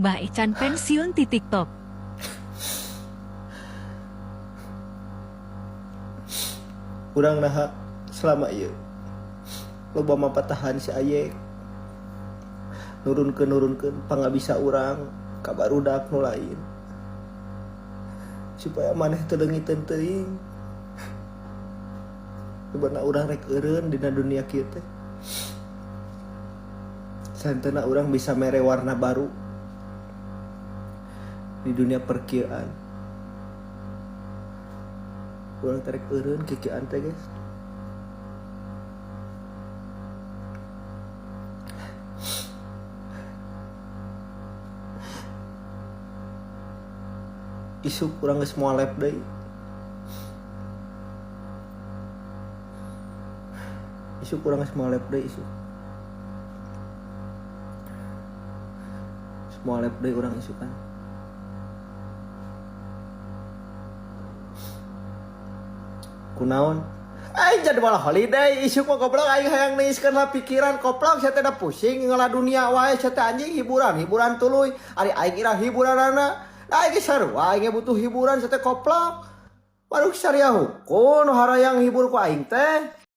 Mbah Ecan pensiun di TikTok. Urang naha selama ieu loba mapatahan si Ayek nurunkeun pangabisa urang ka barudak nu lain supaya maneh teu leungiteun teuing. Sebenarnya urang rek eureun dina dunia kieu teh santeuna urang bisa mere warna baru di dunia perkieuan. Urang terek eureun kikieuan teh guys. Isuk urang geus moal lab deui. Isuk urang geus moal lab deui isuk. Moal lab deui urang isukan. Kunaon? Aing jadwal holiday isuk mah goblok aing hayang neiskeun lah pikiran koplok saya teh da pusing ngalah dunia wae saya teh anjing hiburan tuluy ari aing ira hiburanana aing ge sarua aing butuh hiburan saya teh koplok baru saria hukun harayang hibur ku aing teh